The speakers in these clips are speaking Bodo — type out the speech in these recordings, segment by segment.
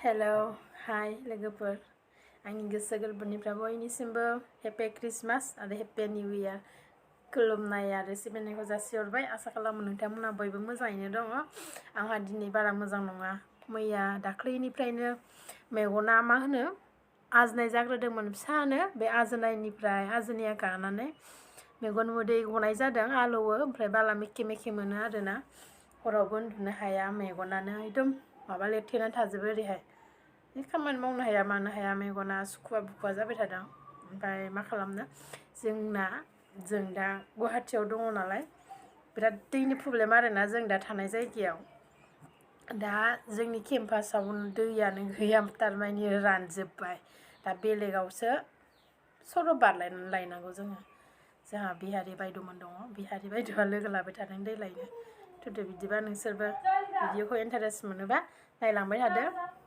हेलो हाय लोगोफोर आंनि गोसो गोरबोनिफ्राय बयनिसिमबो हेपि क्रिसमास आरो हेपि निउ इयार खुलुमनाय आरो सिबिनायखौ जासिहरबाय। आसा खालामो नोंथांमोना बयबो मोजाङैनो दङ। आंहा दिनै बारा मोजां नङा। मैया दाख्लैनिफ्रायनो मेगना मा होनो आजनाय जाग्रोदोंमोन फिसानो। बे आजोनायनिफ्राय आजोनाया गानानै मेगन मोदै गनाय जादों आलौवो, ओमफ्राय बाला मेखे मेखे मोनो आरोना। हरावबो उन्दुनो हाया, मेगनानो एकदम माबा लेथेना थाजोबो ओरैहाय। खामानि मावनो हाया मानो हाया, मेगना सुखुवा बुखुवा जाबाय थादों। ओमफ्राय मा खालामनो, जों दा गुवाहाटियाव दङ नालाय बिराद दैनि प्रब्लेम आरोना। जों दा थानाय जायगायाव दा जोंनि केम्पासाव दैयानो गैया, थारमाने रानजोब्बाय। दा बेलेगावसो सर' बारलायनानै लायनांगौ जोंहा बिहारि बायद'मोन दङ। बिहारि बायद'आ लोगो लाबाय थादों दै लायनो। थुदो बिदिबा नोंसोरबो भिडिअखौ इन्टारेस्ट मोनोबा नायलांबाय थादो।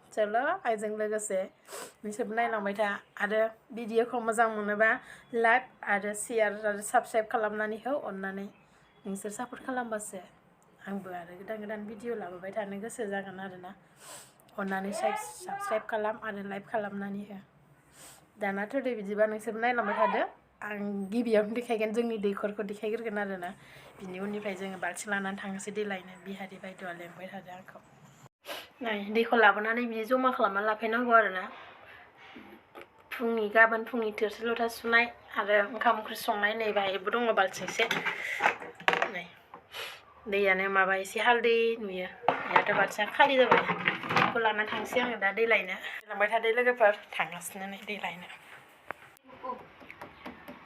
चलो आंजों लोगोसे नोंसोरबो नायलांबाय था। आरो भिडिअखौ मोजां मोनोबा लाइक आरो शेयार आरो साबस्क्राइब खालामनानै हो अननानै। नोंसोर सापर्ट खालामबासो आंबो आरो गोदान गोदान भिडिअ लाबोबाय थानो गोसो जागोन आरोना। अननानै साबस्क्राइब खालाम आरो लाइक खालामनानै हो। दानाथ' दे बिदिबा नोंसोरबो नायलांबाय थादो। आं गिबियावनो देखायगोन, जोंनि दैखरखौ देखायग्रोगोन आरोना। बिनि उननिफ्राय जोङो बाल्थिं लानानै थांनोसै दै लायनो। बिहारि बायद'आ लेंबाय थादों आंखौ। नाय दैखौ लाबोनानै बिदि जमा खालामना लाफैनांगौ आरोना। गाबोन फुंनि थोरसि लथा सुनाय आरो ओंखाम ओंख्रि संनाय नै बाहायबो दङ बाल्थिंसे। नै दैयानो माबा एसे हालदै नुयो। दाथ' बाल्थिङा खालि जाबाय। बेखौ लाना थांसै आङो दा दै लायनो। लांबाय थादो लोगोफोर, थांगासिनो नै दै लायनो।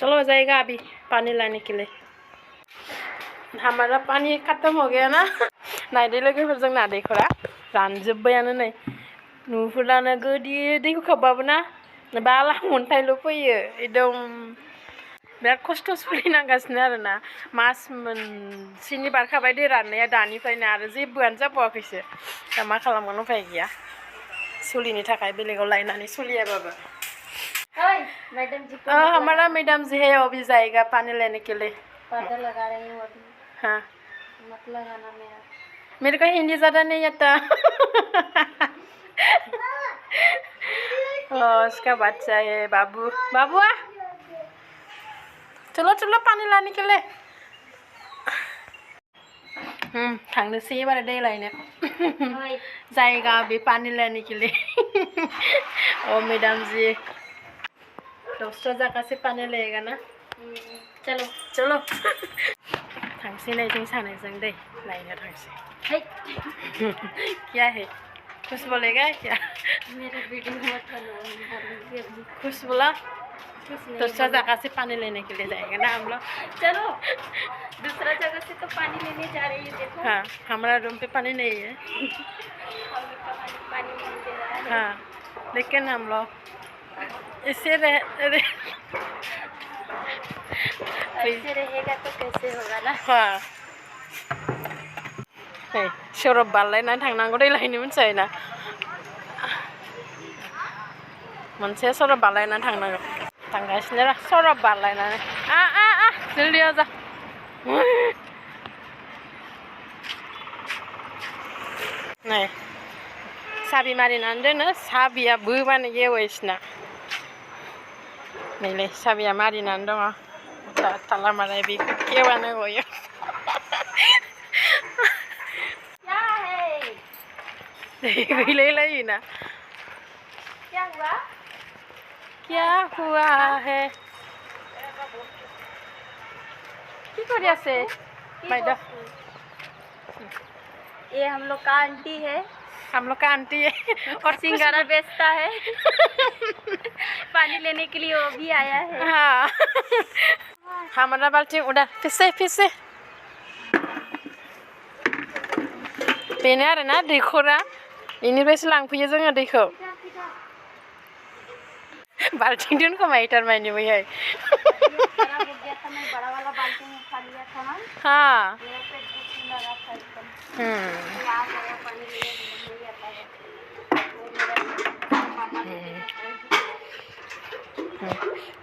चलो जाएगा अभी पानी लाने के लिए। हमारा पानी खत्म हो गया ना। नायदो लोगोफोर, जोंना दैखरा रानजोब्बायानो नै। नुहुरानो गोदि दैखौ खावबाबो ना बाला अन्थाइल' फैयो। एकदम बिराद खस्थ' सोलिनांगासिनो आरोना। मास मोनसेनि बारखाबाय दै राननाया दानिफ्रायनो, आरो जेबोआनो जाबावाखैसो। दा मा खालामगोन, उफाय गैया सोलिनो थाखाय बेलेगाव लायनानै सोलियाबाबो। हमारा मैडम जी है, अभी जाएगा पानी लेने के लिए। पर्दा लगा रही हूँ अभी। हाँ मत लगाना मेरे को हिंदी ज़्यादा नहीं आता। उसका बच्चा है बाबू। बाबू आ चलो चलो पानी लाने के लिए। थांनोसै एबार दै लायनो। जाएगा अभी पानी लेने के लिए। ओ मैडम जी दोस्तों जगह से पानी लेगा ना। चलो चलो थांसै नै जों सानैजों दै लायनो थांसै। क्या है, कुछ बोलेगा क्या? मेरा वीडियो मत बनाओ। कुछ बोला? दूसरा जगह से पानी लेने के लिए जाएंगे ना हम लोग। चलो दूसरा जगह से तो पानी लेने जा रही है, देखो। हाँ हमारा रूम पे पानी नहीं है। पानी नहीं दे रहा है। हाँ लेकिन हम लोग ऐसे रहेगा तो कैसे होगा ना। हाँ सरब बारलायनानै थांनांगौ दै लायनो, मिथिबाय ना। मोनसे सरब बारलायनानै थांनांगौ। थांगासिनो र' सरब बारलायनानै। जल्दि जा। नै साबि मारिनानै दोनो, साबिया बोबानो गेवो इसना। नैलै साबिया मारिनानै दङ। ताला माराय बेखौ गेवानो गयो। गैलायलायो ना। क्या हुआ है? की कर আছে मैडम? ये हम लोग का आंटी है। हम लोग का आंटी है और सिंगारा बेचता है। पानी लेने के लिए वो भी आया है। हाँ हमारा बाल्टी उधर फिर से बेनो आरोना दैखरा। बेनिफ्रायसो लांफैयो जोङो दैखौ। बाल्टी दोनखोमायो थारमाने बैहाय। हाँ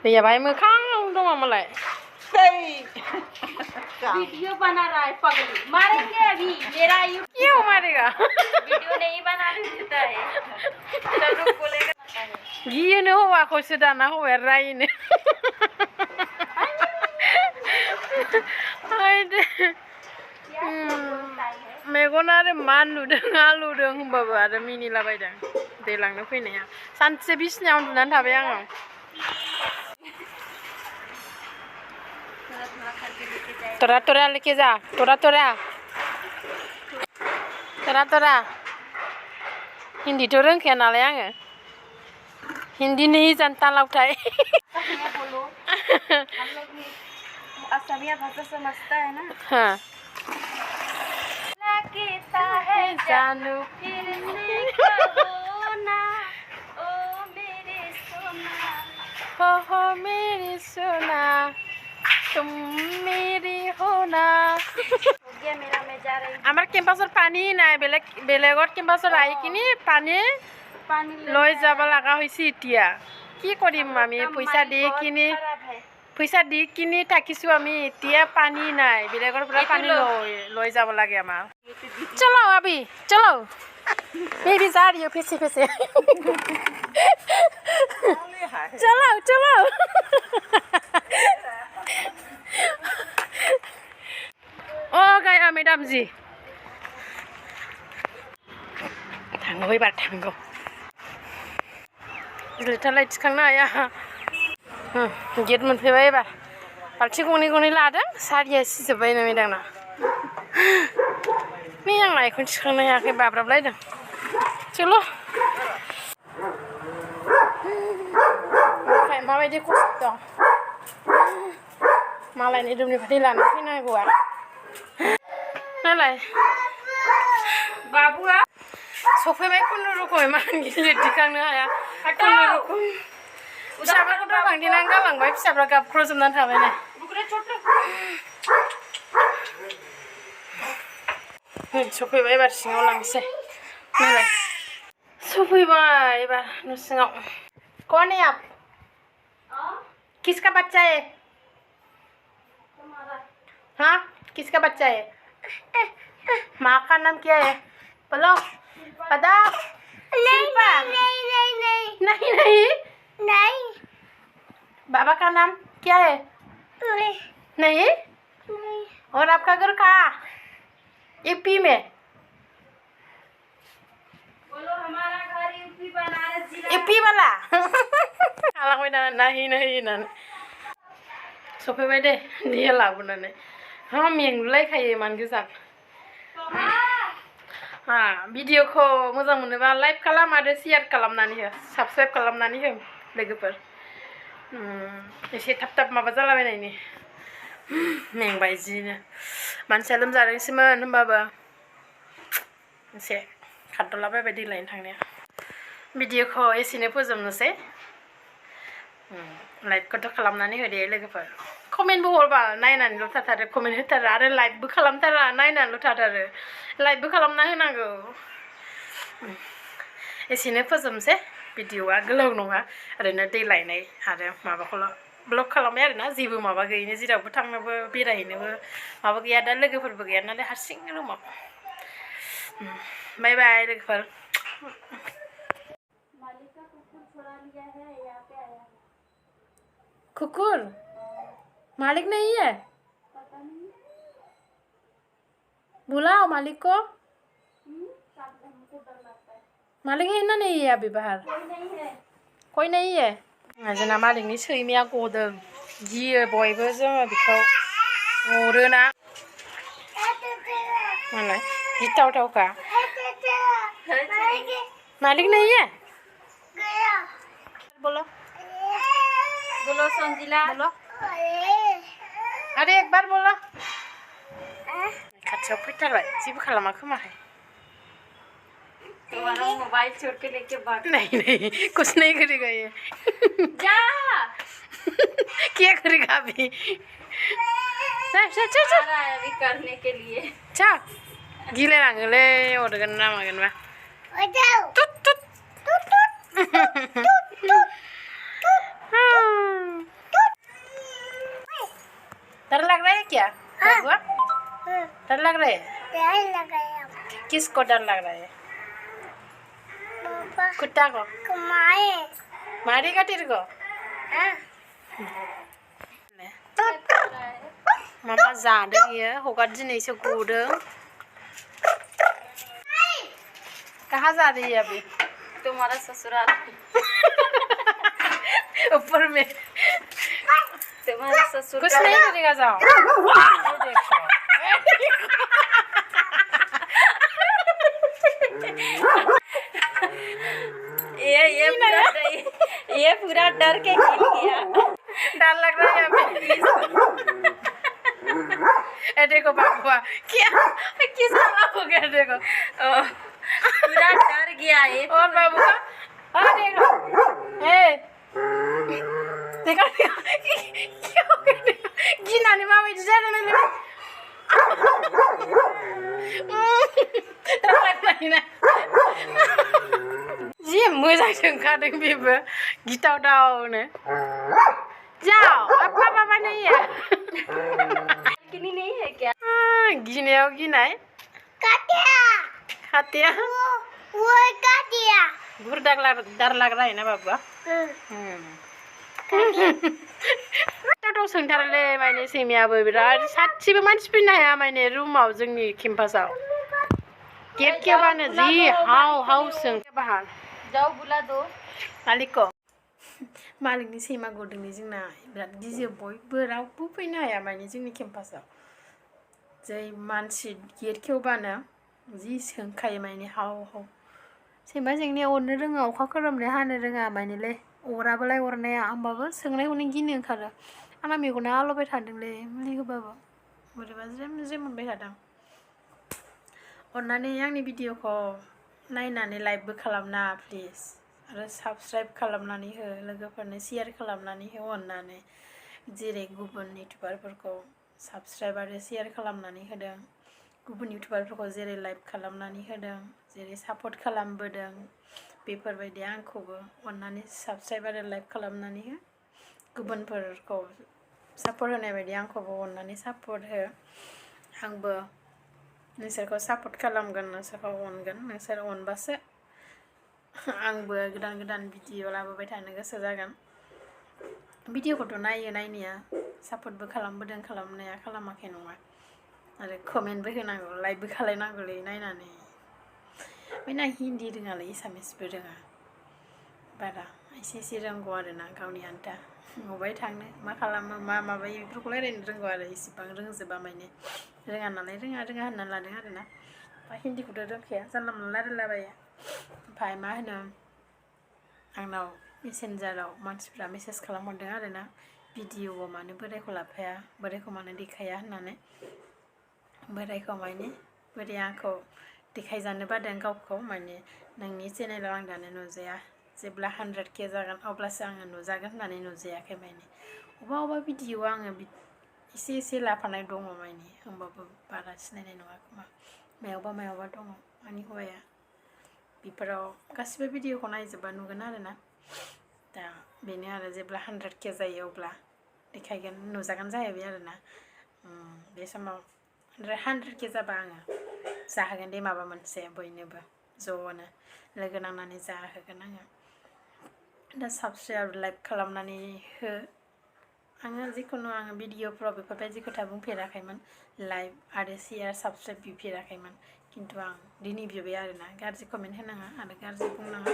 दैया बाहाय मोखाङाव दङ मालाय। वीडियो बना रहा है पगली, मारेंगे अभी। मेरा क्यों मारेगा? वीडियो नहीं बनाने देता है। गियोनो हौवाखौसो दाना हौवाया रायोनो मेगन आरो मान नुदों आलुदों होनबाबो आरो मिनिलाबायदों दैलांनो फैनाया सानसे बिसिनायाव उन्दुनानै थाबाय आङो तोरा तोरा लेके जा तोरा तोरा तोरा तोरा हिंदी तो रोंखाया नालाय आङो हिंदी नहीं जानता लौटाई बोलो हम लोग भी असमिया भाषा समझता है ना हाँ लगता है जानू फिर से कहो ना ओ मेरे सोना हो मेरी सोना तुम मेरी हो ना हो गया मेरा मैं जा रही আমার কেম্পাসৰ পানী নাই বেলেগৰ কেম্পাসৰ আহি কিনি পানী पानी লৈ যাব লগা হৈছে এতিয়া কি কৰিম আমি পইচা দি কিনি থাকিছোঁ আমি এতিয়া পানী নাই বেলেগৰ পৰা পানী লৈ যাব লাগে আমাৰ চলো আবি চলো বেবি যা रही हो फिसे फिसे चलो चलो ओ गया मैडम जी थांगौ एबार थांगौ लेथालाय थिखांनो हाया गेट मोनफैबाय एबार बाल्थिं गंनै लादों सारिया सिजोब्बाय ना मेदांना नै आं आइखौनो थिखांनो हायाखै बाब्राबलायदों चलो माबायदि खस्थ' मालायनि रुमनिफ्राय दै लानानै फैनांगौआ नालाय बाबुआ सफैबाय खुनुरुखुमै मान गिलिर दिखांनो हाया खुनुरुखुम फिसाफोरखौथ' बांदिनानै गालांबाय फिसाफ्रा गाबख्र'जोबनानै थाबाय नै सफैबाय एबार सिङाव लांसै नालाय सफैबाय एबार न' सिङाव कौन है आप किसका बच्चा है हाँ किसका बच्चा है माँ का नाम क्या है बोलो पता नहीं बाबा का नाम क्या है नहीं और आपका घर कहाँ यूपी में बोलो हमारा घर यूपी बनारस जिला यूपी वाला नहीं सफैबाय दे दैया लाबोनानै मेंलुलायखायो मान गोजान भिडिअखौ मोजां मोनोबा लाइक खालाम आरो शेयार खालामनानै हो साबस्क्राइब खालामनानै हो लोगोफोर एसे थाब माबा जालाबायनायनि मेंबाय जिनो मानसिया लोमजादोंसोमोन होमबाबो एसे खारदलाबायबाय दै लायनो थांनाया भिडिअखौ एसेनो फोजोबनोसै लाइकखौथ' खालामनानै होदे लोगोफोर कमेन्टबो हरबा नायनानैल' थाथारो कमेन्ट होथारा आरो लाइकबो खालामथारा नायनानैल' थाथारो लाइकबो खालामना होनांगौ एसेनो फोजोबनोसै भिडिअआ गोलाव नङा ओरैनो दै लायनाय आरो माबाखौल' ब्लग खालामबाय आरोना जेबो माबा गैयिनो जेरावबो थांनोबो बेरायहैनोबो माबा गैया दा लोगोफोरबो गैया नालाय हारसिं रुमाव बाय बाय लोगोफोर कुकुर मालिक नहीं है बुलाओ मालिक को मालिक है ना नहीं है अभी बाहर कोई नहीं है जोंना मालिकनि सैमाया गदों गियो बयबो जोङो बेखौ अरोना मालाय गिथावथावखा मालिक नहीं है बोलो बोलो संजिला बोलो अरे एक बार बोलो खाथियाव फैथारबाय जेबो खालामा खोमाहाय तुम्हारा मोबाइल छोड़ के लेके भाग नहीं कुछ नहीं करेगा ये जा क्या करेगा अभी आ रहा है अभी करने के लिए चा गिले लाङोलै अरगोन ना मागोनबा टुट टुट डर लग रहा है क्या बबुआ डर लग रहा है किसको डर लग रहा है कुत्ता को Mari katirgo. Mama zadeng ya, hokat jenis segudeng. कहाँ जा रही है अभी? तुम्हारा ससुराल ऊपर में तुम्हारा ससुर कुछ नहीं करेगा जाओ ये देखो ये पूरा डर के गिर गया डर लग रहा है अभी देखो बाबू क्या किस तरह हो गया देखो पूरा डर गया ये और बाबू का देखो देखो क्या हो गया गिना नहीं मामा इधर जा रहे हैं डर लग रहा है ना जी मोजां सोंखादों बेबो गिथावथावनो जाओ अब पापा नहीं है बालकनी नहीं है क्या गिनायाव गिनाय खातिया वो काटिया बुर डर लग रहा है ना बाबा टाटाव सोंथारोलै माने सैमायाबो बिराद सासेबो मानसि फैनो हाया माने रुमाव जोंनि केम्पासाव गेट खेबानो जि हाव हाव सों जाओ बुला दो मालिकखौ मालिकनि सैमा गदोंलै जोंना बिराद गियो बयबो रावबो फैनो हाया माने जोंनि केम्पासाव जै मानसि गेट खेवबानो जि सोंखायो माने हाव हाव सैमा जेंनाया अरनो रोङा अखा खोरोमनाया हानो रोङा मानेलै अराबोलाय अरनाया होमबाबो सोंनायखौनो गिनो ओंखारो आंना मेगना आलौबाय थादोंलै मुलि होबाबो बोरैबा ज्रेम ज्रेम मोनबाय थादों अननानै आंनि भिडिअखौ नायनानै लाइकबो खालामना प्लिज आरो साबस्क्राइब खालामनानै हो लोगोफोरनो शेयार खालामनानै हो अननानै जेरै गुबुन इउटुबारफोरखौ साबस्क्राइब आरो शेयार खालामनानै होदों गुबुन इउटुबारफोरखौ जेरै लाइक खालामनानै होदों जेरै सापर्ट खालामबोदों बेफोरबायदि आंखौबो अननानै साबस्क्राइब आरो लाइक खालामनानै हो गुबुनफोरखौ सापर्ट होनाय बायदि आंखौबो अननानै सापर्ट हो आंबो नोंसोरखौ सापर्ट खालामगोन नोंसोरखौ अनगोन नोंसोर अनबासो आंबो गोदान गोदान भिडिअ लाबोबाय थानो गोसो जागोन भिडिअखौथ' नायो नायनाया सापर्टबो खालामबोदों खालामनाया खालामाखै नङा आरो कमेन्टबो होनांगौ लाइकबो खालायनांगौलै नायनानै ओमफ्राय ना हिन्दी रोङालै एसामिसबो रोङा बारा एसे एसे रोंगौ आरोना गावनि आन्था बबावहाय थांनो मा खालामो मा माबायो बेफोरखौ रायलायनो रोंगौ आरो इसेबां रोंजोबा माने रोङा नालाय रोङा होनना लादों आरोना ओमफ्राय हिन्दीखौथ' रोंखाया जानला मोनला रायलायलाबायो ओमफ्राय मा होनो आंनाव मेसेन्जाराव मानसिफ्रा मेसेज खालामहरदों आरोना भिडिअआव मानो बोरायखौ लाफाया बोरायखौ मानो देखाया होननानै बोरायखौ माने बोराया आंखौ देखायजानो बादों गावखौ माने नोंनि चेनेलाव आं दानो नुजाया जेब्ला 100K जागोन अब्लासो आङो नुजागोन होननानै नुजायाखै माने अबेबा भिडिअआव आङो एसे एसे लाफानाय दङ माने होमबाबो बारा सिनायनाय नङा खोमा मायावबा दङ आंनि हौवाया बेफोराव गासिबो भिडिअखौ नायजोबबा नुगोन आरोना दा बेनो आरो जेब्ला 100K जायो अब्ला देखायगोन नुजागोन जाहैबाय आरोना बे समाव 100K जाबा आङो जाहोगोन दे माबा मोनसे बयनोबो ज'नो लोगो नांनानै जाहोगोन आङो दा साबस्क्राइब लाइक खालामनानै हो आङो जिखुनु आङो भिडिअफ्राव बेफोरबायदि खोथा बुंफेराखैमोन लाइक आरो शेयार साबस्क्राइब बिफेराखैमोन खिन्थु आं दिनै बिबाय आरोना गाज्रि कमेन्ट होनाङा आरो गाज्रि बुंनाङा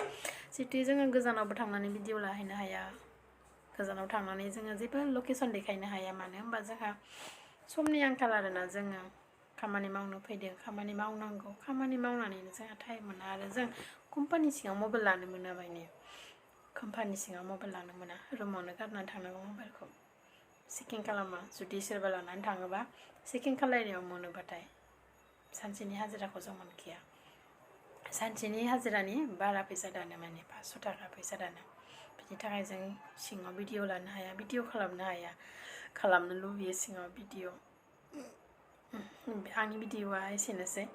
जिहेतु जोङो गोजानावबो थांनानै भिडिअ लाहैनो हाया गोजानाव थांनानै जोङो जेबो लकेसन देखायनो हाया मानो होनबा जोंहा समनि आंखाल आरोना जोङो खामानि मावनो फैदों खामानि मावनांगौ खामानि मावनानैनो जोंहा टाइम मोना आरो जों कम्पानि सिङाव मबाइल लानो मोना माने कम्पानि सिङाव मबाइल लानो मोना रुमावनो गारनानै थांनांगौ मबाइलखौ चेकिं खालामा जुदि सोरबा लानानै थाङोबा चेकिं खालायनायाव मोनोबाथाय सानसेनि हाजिराखौ जों मोनखाया सानसेनि हाजिरानि बारा फैसा दानो माने 500 थाखा फैसा दानो बिनि थाखाय जों सिङाव भिडिअ लानो हाया भिडिअ खालामनो हाया खालामनो लुबैयो सिङाव भिडिअ आंनि भिडिअआ एसेनोसै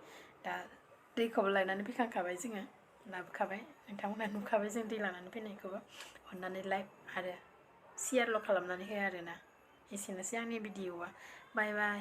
दा दैखौबो लायनानै फैखांखाबाय जोङो लाबोखाबाय नोंथांमोना नुखाबाय जों दै लानानै फैनायखौबो अननानै लाइक आरो शेयारल' खालामनानै हो आरोना एसेनोसै आंनि भिडिअआ बाय बाय